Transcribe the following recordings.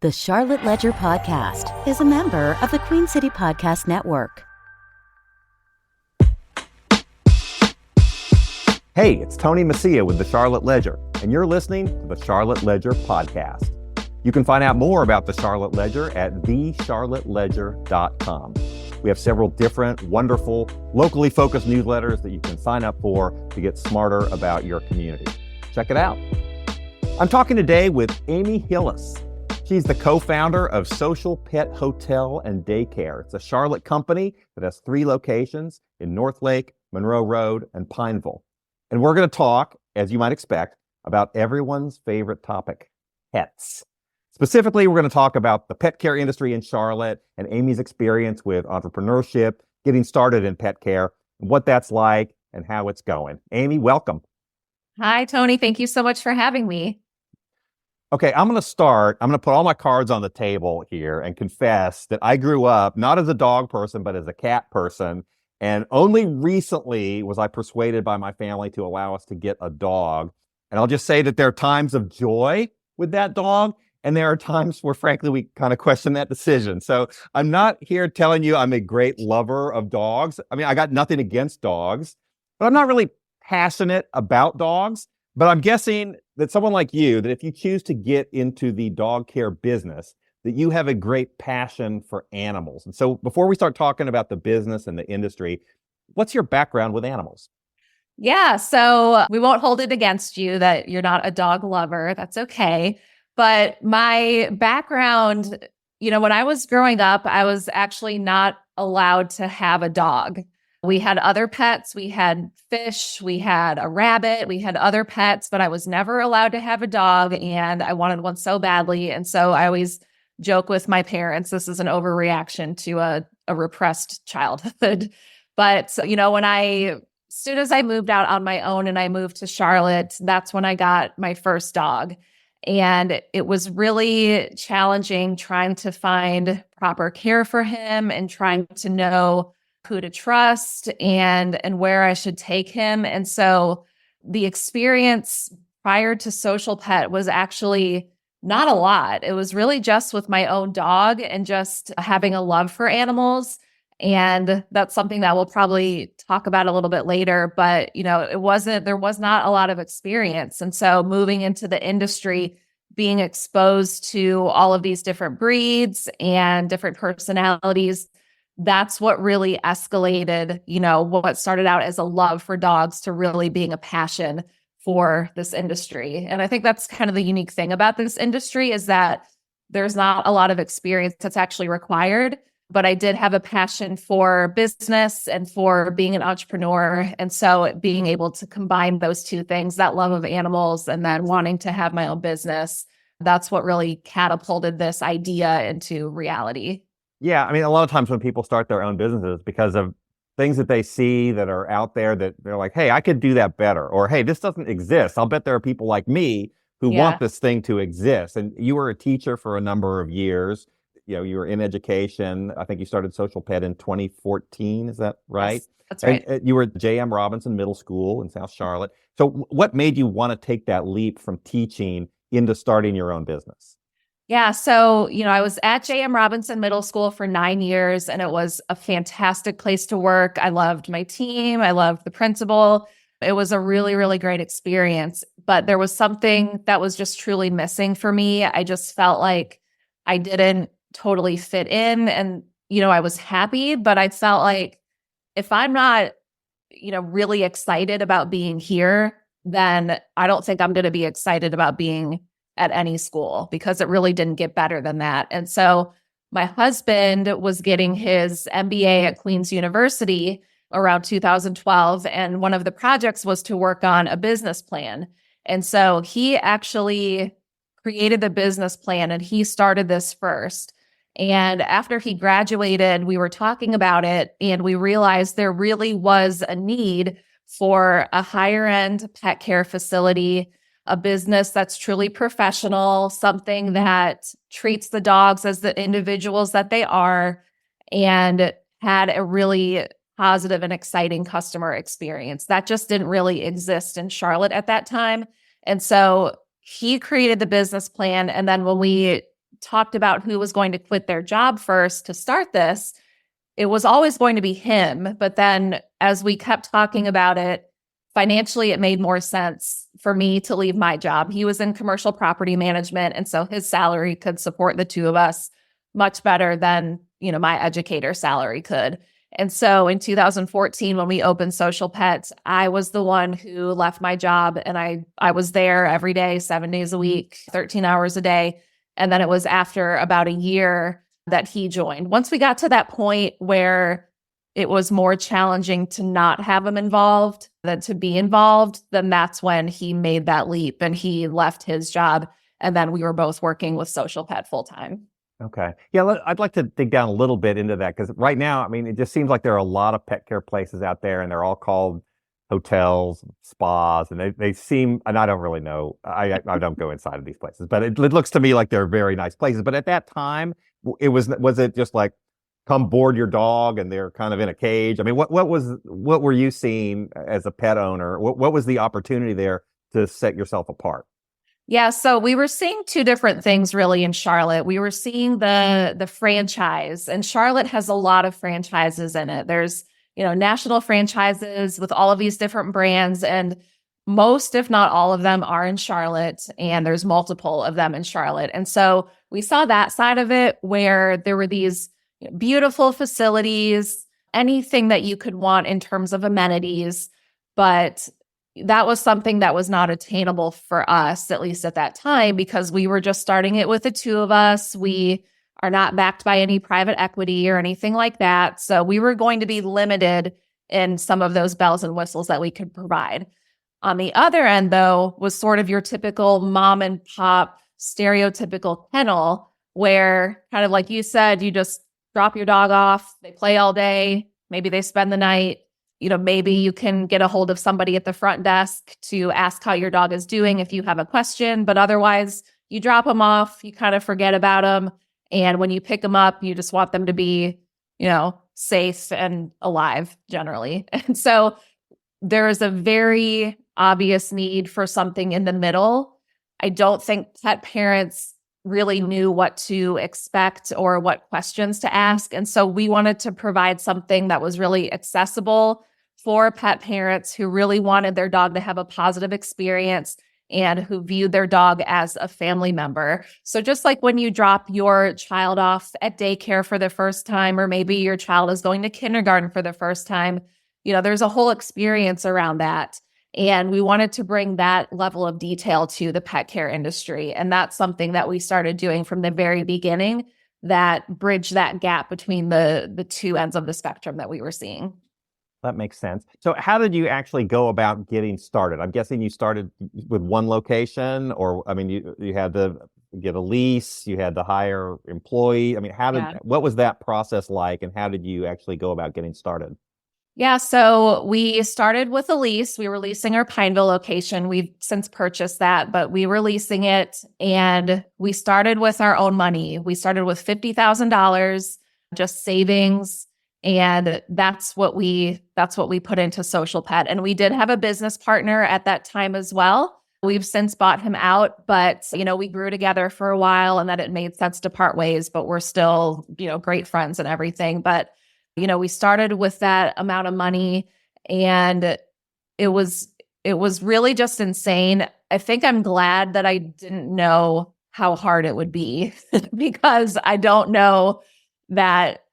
The Charlotte Ledger Podcast is a member of the Queen City Podcast Network. Hey, it's Tony Mecia with the Charlotte Ledger, and you're listening to the Charlotte Ledger Podcast. You can find out more about the Charlotte Ledger at thecharlotteledger.com. We have several different, wonderful, locally focused newsletters that you can sign up for to get smarter about your community. Check it out. I'm talking today with Amy Hillis. She's the co-founder of Social Pet Hotel and Daycare. It's a Charlotte company that has 3 locations in Northlake, Monroe Road, and Pineville. And we're going to talk, as you might expect, about everyone's favorite topic, pets. Specifically, we're going to talk about the pet care industry in Charlotte and Amy's experience with entrepreneurship, getting started in pet care, and what that's like and how it's going. Amy, welcome. Hi, Tony. Thank you so much for having me. Okay, I'm going to put all my cards on the table here and confess that I grew up not as a dog person, but as a cat person. And only recently was I persuaded by my family to allow us to get a dog. And I'll just say that there are times of joy with that dog, and there are times where, frankly, we kind of question that decision. So I'm not here telling you I'm a great lover of dogs. I mean, I got nothing against dogs, but I'm not really passionate about dogs. But I'm guessing that someone like you, that if you choose to get into the dog care business, that you have a great passion for animals. And so before we start talking about the business and the industry, what's your background with animals? Yeah, so we won't hold it against you that you're not a dog lover. That's okay. But my background, when I was growing up, I was actually not allowed to have a dog. We had other pets. We had fish. We had a rabbit. We had other pets, but I was never allowed to have a dog, and I wanted one so badly. And so I always joke with my parents, this is an overreaction to a repressed childhood. But, as soon as I moved out on my own and I moved to Charlotte, that's when I got my first dog. And it was really challenging trying to find proper care for him and trying to know who to trust and where I should take him. And so the experience prior to Social Pet was actually not a lot. It was really just with my own dog and just having a love for animals. And that's something that we'll probably talk about a little bit later, but there was not a lot of experience. And so moving into the industry, being exposed to all of these different breeds and different personalities, that's what really escalated, what started out as a love for dogs to really being a passion for this industry. And I think that's kind of the unique thing about this industry is that there's not a lot of experience that's actually required, but I did have a passion for business and for being an entrepreneur. And so being able to combine those two things, that love of animals and then wanting to have my own business, that's what really catapulted this idea into reality. Yeah, I mean, a lot of times when people start their own businesses because of things that they see that are out there that they're like, hey, I could do that better. Or, hey, this doesn't exist. I'll bet there are people like me who want this thing to exist. And you were a teacher for a number of years. You were in education. I think you started Social Pet in 2014. Is that right? Yes, that's right. And you were at J.M. Robinson Middle School in South Charlotte. So what made you want to take that leap from teaching into starting your own business? Yeah. So, I was at J.M. Robinson Middle School for 9 years, and it was a fantastic place to work. I loved my team. I loved the principal. It was a really, really great experience. But there was something that was just truly missing for me. I just felt like I didn't totally fit in. And, I was happy, but I felt like if I'm not, really excited about being here, then I don't think I'm going to be excited about being at any school because it really didn't get better than that. And so my husband was getting his MBA at Queen's University around 2012. And one of the projects was to work on a business plan. And so he actually created the business plan and he started this first. And after he graduated, we were talking about it and we realized there really was a need for a higher end pet care facility, a business that's truly professional, something that treats the dogs as the individuals that they are, and had a really positive and exciting customer experience. That just didn't really exist in Charlotte at that time. And so he created the business plan. And then when we talked about who was going to quit their job first to start this, it was always going to be him. But then as we kept talking about it, financially, it made more sense for me to leave my job. He was in commercial property management, and so his salary could support the two of us much better than, my educator salary could. And so in 2014, when we opened Social Pets, I was the one who left my job, and I was there every day, 7 days a week, 13 hours a day. And then it was after about a year that he joined. Once we got to that point where it was more challenging to not have him involved than to be involved, then that's when he made that leap and he left his job. And then we were both working with Social Pet full time. Okay. Yeah, I'd like to dig down a little bit into that because right now, I mean, it just seems like there are a lot of pet care places out there and they're all called hotels, spas, and they seem, and I don't really know, I don't go inside of these places, but it looks to me like they're very nice places. But at that time, was it just like, come board your dog and they're kind of in a cage? I mean, what were you seeing as a pet owner? What was the opportunity there to set yourself apart? Yeah, so we were seeing two different things really in Charlotte. We were seeing the franchise, and Charlotte has a lot of franchises in it. There's, national franchises with all of these different brands, and most, if not all of them, are in Charlotte, and there's multiple of them in Charlotte. And so we saw that side of it where there were these beautiful facilities, anything that you could want in terms of amenities, but that was something that was not attainable for us, at least at that time, because we were just starting it with the two of us. We are not backed by any private equity or anything like that. So we were going to be limited in some of those bells and whistles that we could provide. On the other end, though, was sort of your typical mom and pop stereotypical kennel where, kind of like you said, you just drop your dog off, they play all day, maybe they spend the night. Maybe you can get a hold of somebody at the front desk to ask how your dog is doing if you have a question, but otherwise you drop them off, you kind of forget about them. And when you pick them up, you just want them to be, safe and alive generally. And so there is a very obvious need for something in the middle. I don't think pet parents really knew what to expect or what questions to ask. And so we wanted to provide something that was really accessible for pet parents who really wanted their dog to have a positive experience and who viewed their dog as a family member. So just like when you drop your child off at daycare for the first time, or maybe your child is going to kindergarten for the first time, there's a whole experience around that. And we wanted to bring that level of detail to the pet care industry. And that's something that we started doing from the very beginning that bridged that gap between the two ends of the spectrum that we were seeing. That makes sense. So how did you actually go about getting started? I'm guessing you started with one location, or, I mean, you had to get a lease, you had to hire employee. I mean, what was that process like, and how did you actually go about getting started? Yeah, so we started with a lease. We were leasing our Pineville location. We've since purchased that, but we were leasing it, and we started with our own money. We started with $50,000, just savings, and that's what we put into Social Pet. And we did have a business partner at that time as well. We've since bought him out, but we grew together for a while, and that it made sense to part ways. But we're still great friends and everything. But we started with that amount of money, and it was really just insane. I think I'm glad that I didn't know how hard it would be because I don't know that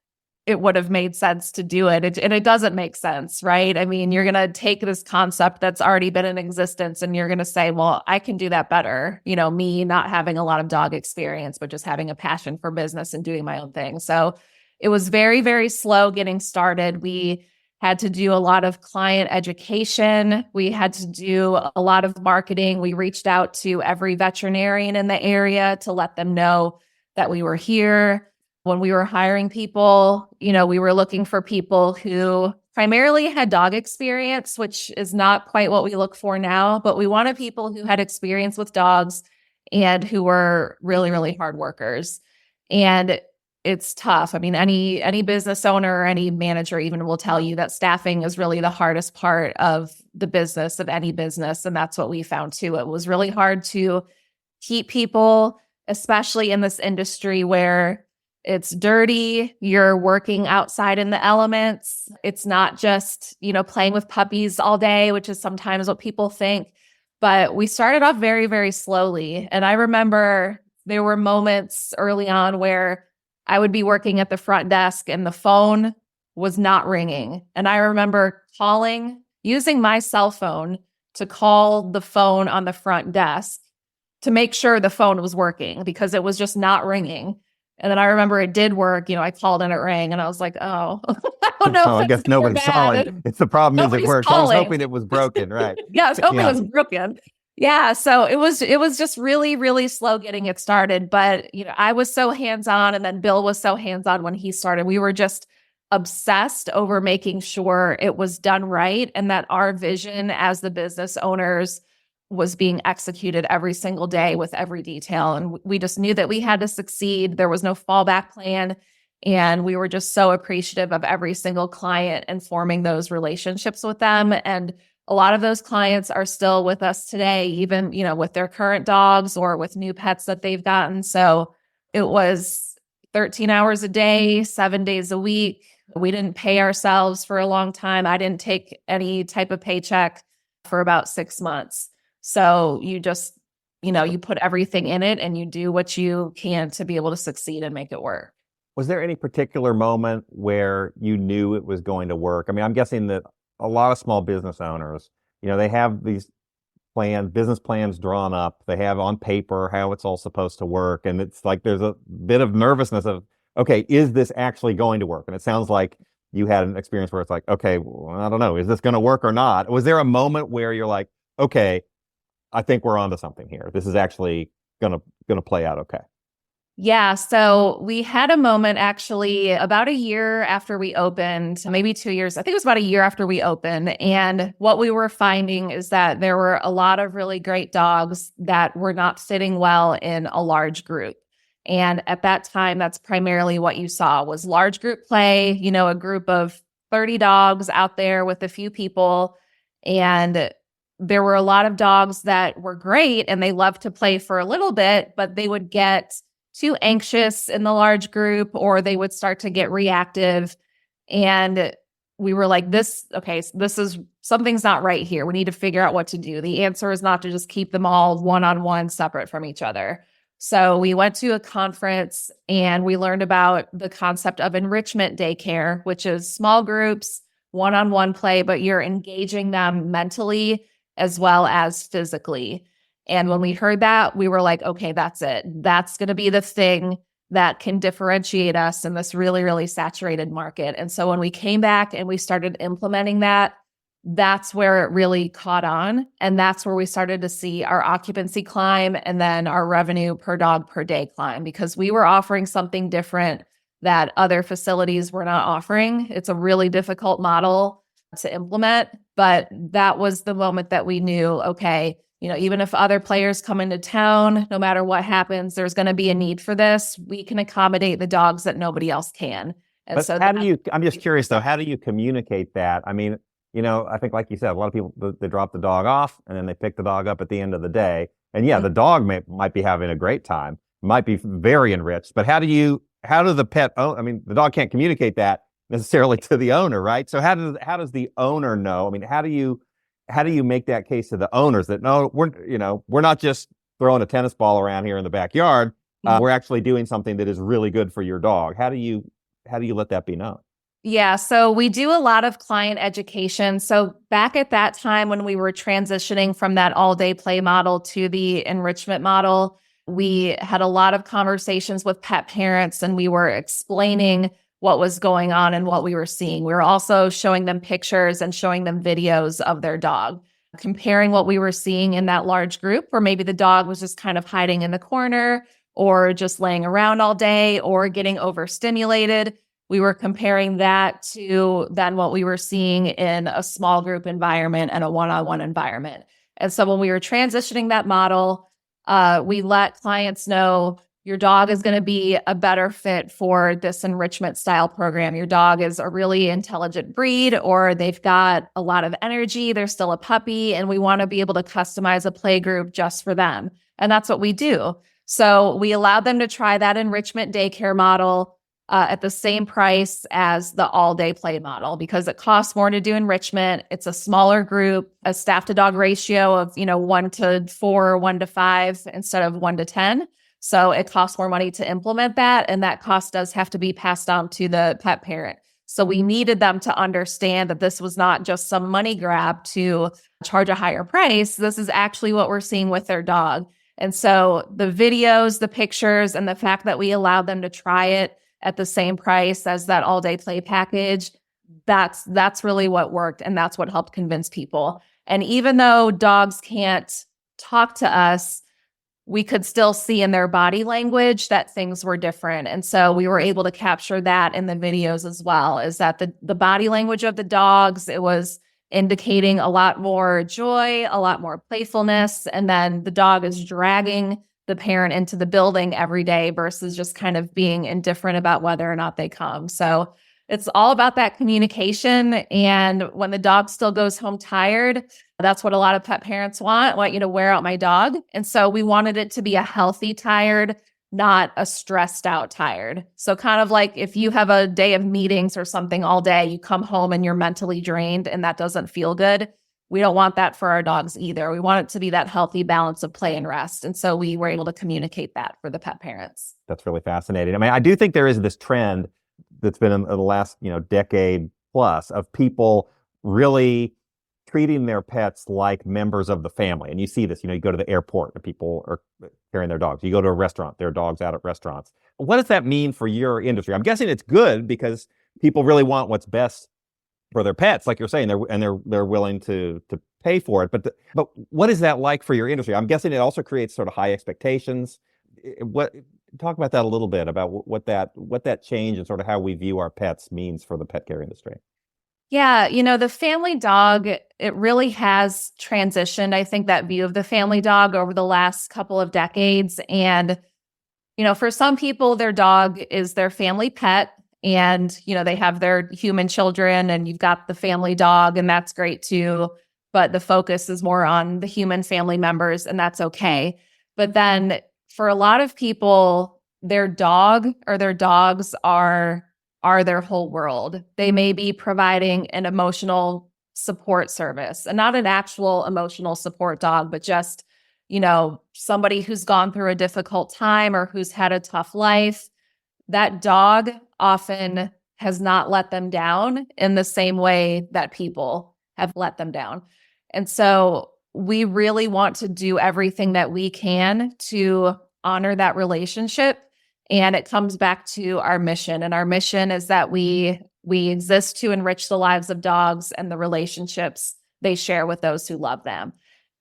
it would have made sense to do it. And it doesn't make sense, right? I mean, you're going to take this concept that's already been in existence and you're going to say, well, I can do that better. Me not having a lot of dog experience, but just having a passion for business and doing my own thing. So it was very, very slow getting started. We had to do a lot of client education. We had to do a lot of marketing. We reached out to every veterinarian in the area to let them know that we were here. When we were hiring people, we were looking for people who primarily had dog experience, which is not quite what we look for now, but we wanted people who had experience with dogs and who were really, really hard workers. And it's tough. I mean, any business owner or any manager even will tell you that staffing is really the hardest part of the business, of any business. And that's what we found too. It was really hard to keep people, especially in this industry where it's dirty, you're working outside in the elements. It's not just, playing with puppies all day, which is sometimes what people think. But we started off very, very slowly. And I remember there were moments early on where I would be working at the front desk and the phone was not ringing. And I remember using my cell phone to call the phone on the front desk to make sure the phone was working because it was just not ringing. And then I remember it did work. I called and it rang and I was like, oh, I don't know. I guess nobody's calling. It's the problem is it worked. Calling. I was hoping it was broken, right? Yeah, I was hoping it was broken. Yeah. So it was just really, really slow getting it started. But, I was so hands-on and then Bill was so hands-on when he started. We were just obsessed over making sure it was done right and that our vision as the business owners was being executed every single day with every detail. And we just knew that we had to succeed. There was no fallback plan. And we were just so appreciative of every single client and forming those relationships with them. And a lot of those clients are still with us today, even, with their current dogs or with new pets that they've gotten. So it was 13 hours a day, 7 days a week. We didn't pay ourselves for a long time. I didn't take any type of paycheck for about 6 months. So you just, you put everything in it and you do what you can to be able to succeed and make it work. Was there any particular moment where you knew it was going to work? I mean, I'm guessing that a lot of small business owners, they have these business plans drawn up. They have on paper how it's all supposed to work. And it's like there's a bit of nervousness of, okay, is this actually going to work? And it sounds like you had an experience where it's like, okay, well, I don't know, is this going to work or not? Was there a moment where you're like, okay, I think we're onto something here. This is actually going to play out okay? Yeah. So we had a moment actually about a year after we opened, maybe 2 years. I think it was about a year after we opened. And what we were finding is that there were a lot of really great dogs that were not fitting well in a large group. And at that time, that's primarily what you saw was large group play, a group of 30 dogs out there with a few people. And there were a lot of dogs that were great and they loved to play for a little bit, but they would get too anxious in the large group or they would start to get reactive. And we were like, this is something's not right here. We need to figure out what to do. The answer is not to just keep them all one-on-one separate from each other. So we went to a conference and we learned about the concept of enrichment daycare, which is small groups, one-on-one play, but you're engaging them mentally as well as physically. And when we heard that, we were like, okay, that's it. That's going to be the thing that can differentiate us in this really, really saturated market. And so when we came back and we started implementing that, that's where it really caught on. And that's where we started to see our occupancy climb and then our revenue per dog per day climb because we were offering something different that other facilities were not offering. It's a really difficult model to implement, but that was the moment that we knew, okay, even if other players come into town, no matter what happens, there's going to be a need for this. We can accommodate the dogs that nobody else can. And but so I'm just curious though, how do you communicate that? I mean, I think like you said, a lot of people, they drop the dog off and then they pick the dog up at the end of the day. And yeah, the dog might be having a great time, might be very enriched, but how does the pet own? I mean, the dog can't communicate that necessarily to the owner, right? So how does the owner know? I mean, how do you make that case to the owners that no, we're not just throwing a tennis ball around here in the backyard. We're actually doing something that is really good for your dog. How do you let that be known? Yeah, so we do a lot of client education. So back at that time when we were transitioning from that all-day play model to the enrichment model, we had a lot of conversations with pet parents and we were explaining what was going on and what we were seeing. We were also showing them pictures and showing them videos of their dog, comparing what we were seeing in that large group where maybe the dog was just kind of hiding in the corner or just laying around all day or getting overstimulated. We were comparing that to then what we were seeing in a small group environment and a one-on-one environment. And so when we were transitioning that model, we let clients know your dog is going to be a better fit for this enrichment style program. Your dog is a really intelligent breed, or they've got a lot of energy. They're still a puppy, and we want to be able to customize a play group just for them. And that's what we do. So we allowed them to try that enrichment daycare model at the same price as the all-day play model because it costs more to do enrichment. It's a smaller group, a staff-to-dog ratio of 1-4, 1-5 instead of 1-10. So it costs more money to implement that, and that cost does have to be passed on to the pet parent. So we needed them to understand that this was not just some money grab to charge a higher price. This is actually what we're seeing with their dog. And so the videos, the pictures, and the fact that we allowed them to try it at the same price as that all-day play package, that's really what worked, and that's what helped convince people. And even though dogs can't talk to us, we could still see in their body language that things were different. And so we were able to capture that in the videos as well, is that the body language of the dogs, it was indicating a lot more joy, a lot more playfulness, and then the dog is dragging the parent into the building every day versus just kind of being indifferent about whether or not they come. So it's all about that communication. And when the dog still goes home tired, that's what a lot of pet parents want. I want you to wear out my dog. And so we wanted it to be a healthy tired, not a stressed out tired. So kind of like if you have a day of meetings or something all day, you come home and you're mentally drained and that doesn't feel good. We don't want that for our dogs either. We want it to be that healthy balance of play and rest. And so we were able to communicate that for the pet parents. That's really fascinating. I mean, I do think there is this trend that's been in the last, decade plus of people really treating their pets like members of the family. And you see this, you go to the airport and people are carrying their dogs. You go to a restaurant, there are dogs out at restaurants. What does that mean for your industry? I'm guessing it's good because people really want what's best for their pets, like you're saying, they're willing to pay for it. But what is that like for your industry? I'm guessing it also creates sort of high expectations. Talk about that a little bit about what that change and sort of how we view our pets means for the pet care industry. Yeah, the family dog, it really has transitioned, I think, that view of the family dog over the last couple of decades. And, for some people, their dog is their family pet. And, they have their human children and you've got the family dog, and that's great too. But the focus is more on the human family members, and that's okay. But then for a lot of people, their dog or their dogs are their whole world. They may be providing an emotional support service, and not an actual emotional support dog, but just, somebody who's gone through a difficult time or who's had a tough life. That dog often has not let them down in the same way that people have let them down. And so we really want to do everything that we can to honor that relationship. And it comes back to our mission. And our mission is that we exist to enrich the lives of dogs and the relationships they share with those who love them.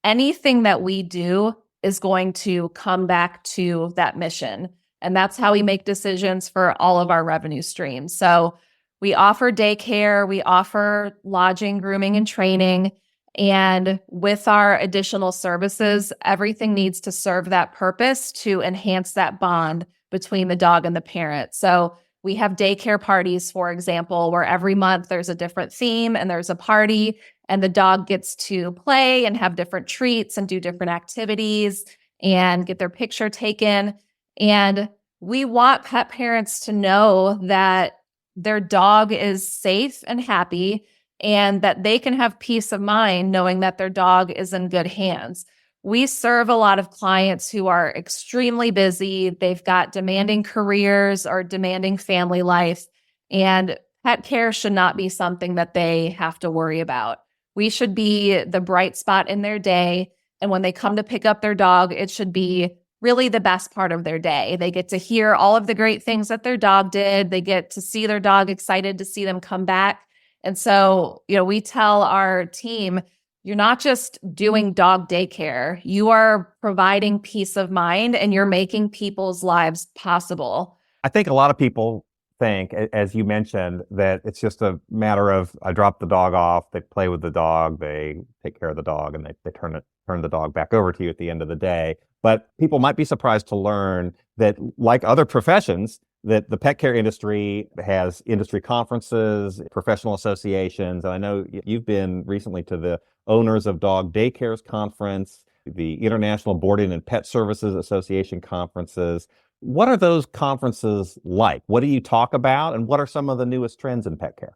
Anything that we do is going to come back to that mission. And that's how we make decisions for all of our revenue streams. So we offer daycare, we offer lodging, grooming, and training. And with our additional services, everything needs to serve that purpose to enhance that bond between the dog and the parent. So we have daycare parties, for example, where every month there's a different theme and there's a party, and the dog gets to play and have different treats and do different activities and get their picture taken. And we want pet parents to know that their dog is safe and happy and that they can have peace of mind knowing that their dog is in good hands. We serve a lot of clients who are extremely busy. They've got demanding careers or demanding family life, and pet care should not be something that they have to worry about. We should be the bright spot in their day. And when they come to pick up their dog, it should be really the best part of their day. They get to hear all of the great things that their dog did. They get to see their dog excited to see them come back. And so, we tell our team, you're not just doing dog daycare. You are providing peace of mind and you're making people's lives possible. I think a lot of people think, as you mentioned, that it's just a matter of I drop the dog off, they play with the dog, they take care of the dog, and they turn the dog back over to you at the end of the day. But people might be surprised to learn that, like other professions, that the pet care industry has industry conferences, professional associations. And I know you've been recently to the Owners of Dog Daycares conference. the International Boarding and Pet Services Association conferences. What are those conferences like? What do you talk about? And what are some of the newest trends in pet care?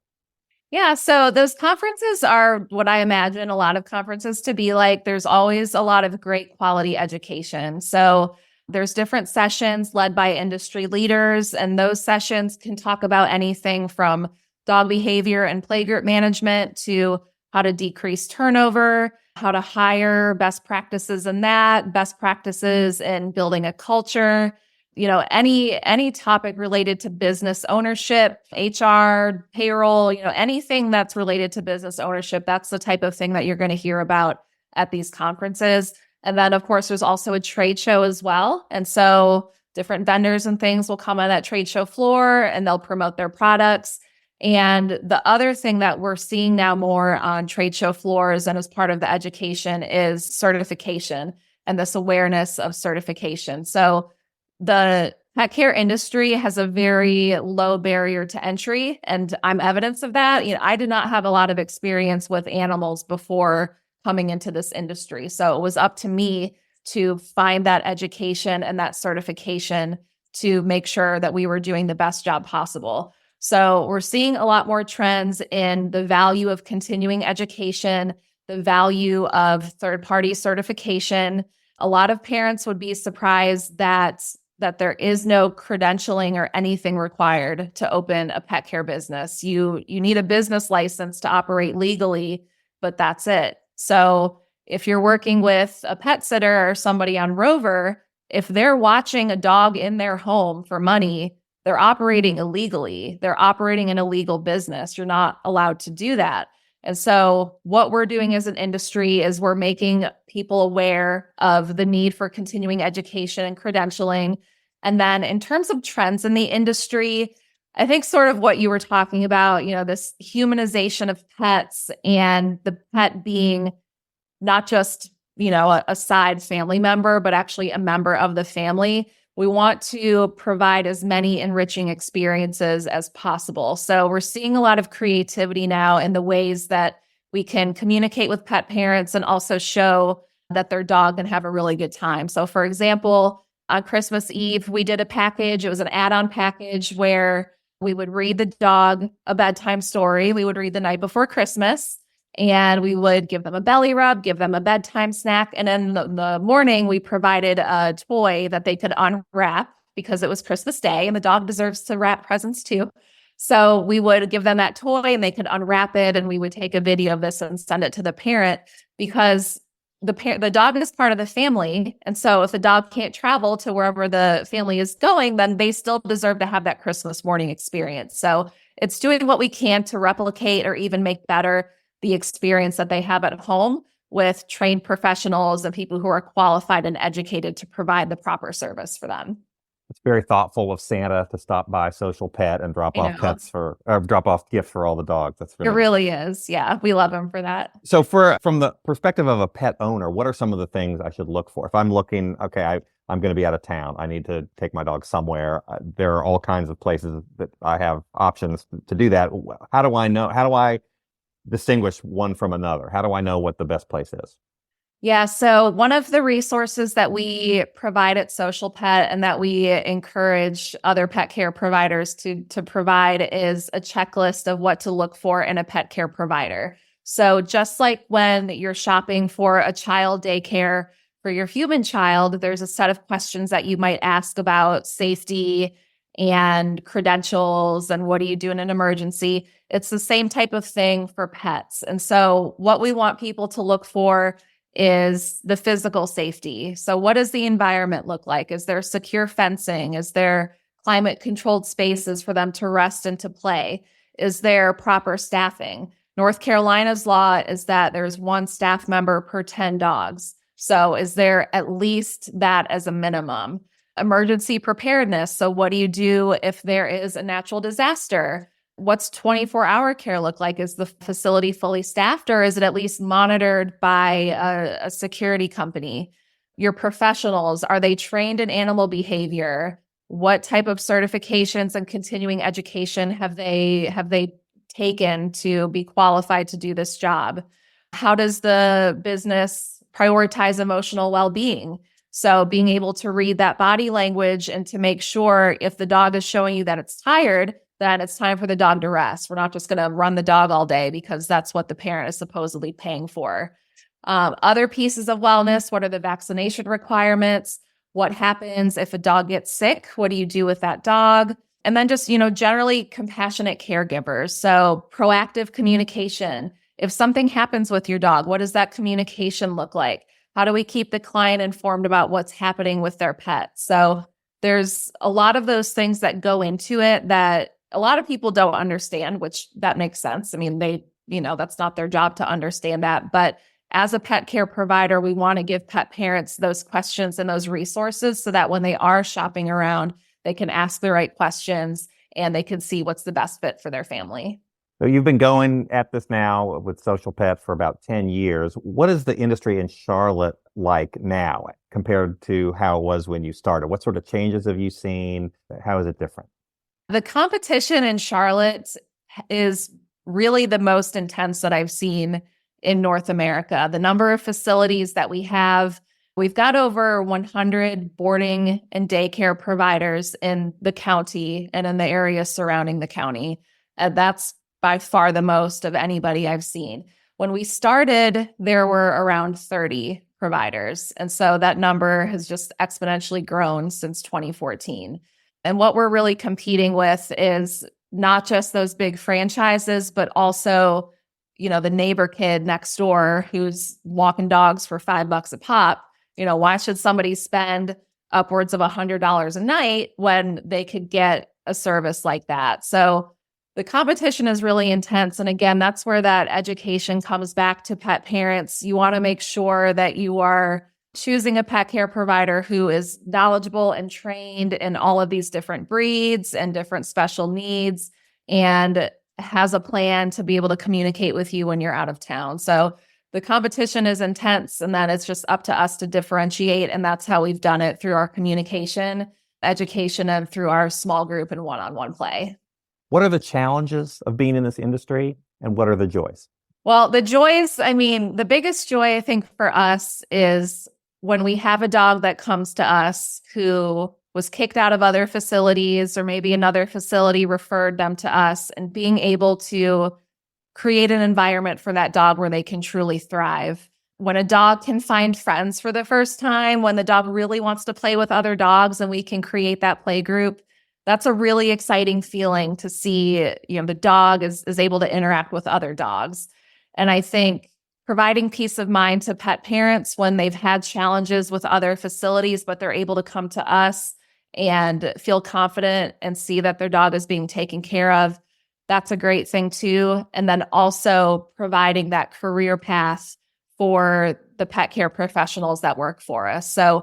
Yeah, so those conferences are what I imagine a lot of conferences to be like. There's always a lot of great quality education. So there's different sessions led by industry leaders, and those sessions can talk about anything from dog behavior and playgroup management to how to decrease turnover, how to hire, best practices in that, best practices in building a culture, any topic related to business ownership, HR, payroll, anything that's related to business ownership. That's the type of thing that you're going to hear about at these conferences. And then, of course, there's also a trade show as well. And so different vendors and things will come on that trade show floor and they'll promote their products. And the other thing that we're seeing now more on trade show floors and as part of the education is certification and this awareness of certification. So the pet care industry has a very low barrier to entry, and I'm evidence of that. I did not have a lot of experience with animals before coming into this industry. So it was up to me to find that education and that certification to make sure that we were doing the best job possible. So we're seeing a lot more trends in the value of continuing education, the value of third-party certification. A lot of parents would be surprised that there is no credentialing or anything required to open a pet care business. You need a business license to operate legally, but that's it. So if you're working with a pet sitter or somebody on Rover, if they're watching a dog in their home for money, they're operating illegally. They're operating an illegal business. You're not allowed to do that. And so what we're doing as an industry is we're making people aware of the need for continuing education and credentialing. And then in terms of trends in the industry, I think sort of what you were talking about, this humanization of pets and the pet being not just, a side family member, but actually a member of the family. We want to provide as many enriching experiences as possible. So we're seeing a lot of creativity now in the ways that we can communicate with pet parents and also show that their dog can have a really good time. So for example, on Christmas Eve, we did a package. It was an add-on package where we would read the dog a bedtime story. We would read the night before Christmas, and we would give them a belly rub, give them a bedtime snack. And in the morning, we provided a toy that they could unwrap because it was Christmas Day and the dog deserves to wrap presents too. So we would give them that toy and they could unwrap it, and we would take a video of this and send it to the parent because the dog is part of the family. And so if the dog can't travel to wherever the family is going, then they still deserve to have that Christmas morning experience. So it's doing what we can to replicate or even make better the experience that they have at home with trained professionals and people who are qualified and educated to provide the proper service for them. It's very thoughtful of Santa to stop by Social Pet and drop off gifts for all the dogs. It really is. Yeah, we love them for that. So from the perspective of a pet owner, what are some of the things I should look for? If I'm looking, okay, I'm going to be out of town. I need to take my dog somewhere. There are all kinds of places that I have options to do that. How do I know? How do I distinguish one from another? How do I know what the best place is? Yeah, so one of the resources that we provide at Social Pet and that we encourage other pet care providers to provide is a checklist of what to look for in a pet care provider. So just like when you're shopping for a child daycare for your human child, there's a set of questions that you might ask about safety and credentials and what do you do in an emergency. It's the same type of thing for pets. And so what we want people to look for is the physical safety. So what does the environment look like? Is there secure fencing? Is there climate controlled spaces for them to rest and to play? Is there proper staffing? North Carolina's law is that there's one staff member per 10 dogs. So is there at least that as a minimum? Emergency preparedness. So what do you do if there is a natural disaster? What's 24-hour care look like? Is the facility fully staffed, or is it at least monitored by a security company? Your professionals, are they trained in animal behavior? What type of certifications and continuing education have they taken to be qualified to do this job? How does the business prioritize emotional well-being. So being able to read that body language and to make sure if the dog is showing you that it's tired, then it's time for the dog to rest. We're not just going to run the dog all day because that's what the parent is supposedly paying for. Other pieces of wellness, what are the vaccination requirements? What happens if a dog gets sick? What do you do with that dog? And then just, generally compassionate caregivers. So proactive communication. If something happens with your dog, what does that communication look like? How do we keep the client informed about what's happening with their pet? So there's a lot of those things that go into it that a lot of people don't understand, which that makes sense. I mean, that's not their job to understand that. But as a pet care provider, we want to give pet parents those questions and those resources so that when they are shopping around, they can ask the right questions and they can see what's the best fit for their family. So you've been going at this now with Social Pet for about 10 years. What is the industry in Charlotte like now compared to how it was when you started? What sort of changes have you seen? How is it different? The competition in Charlotte is really the most intense that I've seen in North America. The number of facilities that we've got over 100 boarding and daycare providers in the county and in the area surrounding the county. And that's by far the most of anybody I've seen. When we started, there were around 30 providers. And so that number has just exponentially grown since 2014. And what we're really competing with is not just those big franchises, but also, the neighbor kid next door who's walking dogs for $5 a pop. Why should somebody spend upwards of $100 a night when they could get a service like that? So the competition is really intense. And again, that's where that education comes back to pet parents. You want to make sure that you are choosing a pet care provider who is knowledgeable and trained in all of these different breeds and different special needs and has a plan to be able to communicate with you when you're out of town. So the competition is intense, and then it's just up to us to differentiate. And that's how we've done it through our communication, education, and through our small group and one-on-one play. What are the challenges of being in this industry and what are the joys? Well, the joys, the biggest joy I think for us is when we have a dog that comes to us who was kicked out of other facilities or maybe another facility referred them to us, and being able to create an environment for that dog where they can truly thrive. When a dog can find friends for the first time, when the dog really wants to play with other dogs and we can create that play group, that's a really exciting feeling to see, the dog is able to interact with other dogs. And I think providing peace of mind to pet parents when they've had challenges with other facilities, but they're able to come to us and feel confident and see that their dog is being taken care of, that's a great thing too. And then also providing that career path for the pet care professionals that work for us. So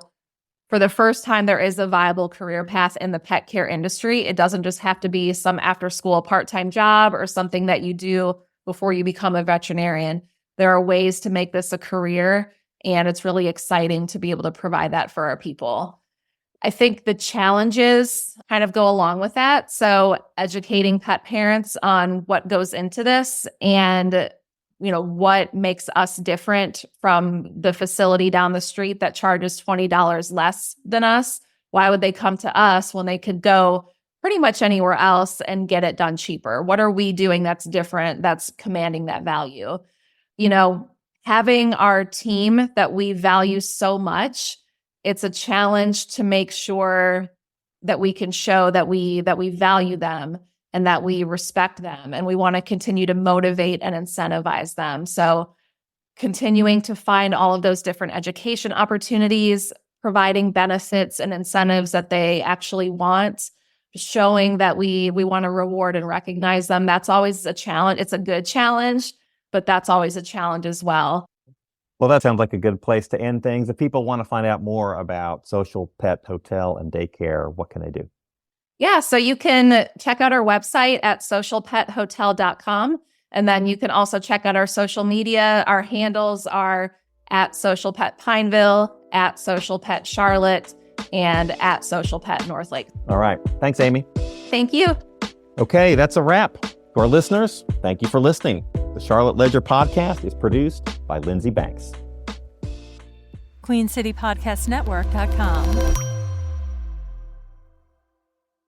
for the first time, there is a viable career path in the pet care industry. It doesn't just have to be some after-school part-time job or something that you do before you become a veterinarian. There are ways to make this a career, and it's really exciting to be able to provide that for our people. I think the challenges kind of go along with that. So educating pet parents on what goes into this and, what makes us different from the facility down the street that charges $20 less than us. Why would they come to us when they could go pretty much anywhere else and get it done cheaper? What are we doing that's different, that's commanding that value? Having our team that we value so much, it's a challenge to make sure that we can show that we value them and that we respect them, and we want to continue to motivate and incentivize them. So continuing to find all of those different education opportunities, providing benefits and incentives that they actually want, showing that we want to reward and recognize them. That's always a challenge. It's a good challenge, but that's always a challenge as well. Well, that sounds like a good place to end things. If people want to find out more about Social Pet Hotel and Daycare, what can they do? Yeah, so you can check out our website at socialpethotel.com. And then you can also check out our social media. Our handles are at Social Pet Pineville, at Social Pet Charlotte, and at Social Pet Northlake. All right. Thanks, Amy. Thank you. Okay, that's a wrap. To our listeners, thank you for listening. The Charlotte Ledger podcast is produced by Lindsey Banks. QueenCityPodcastNetwork.com.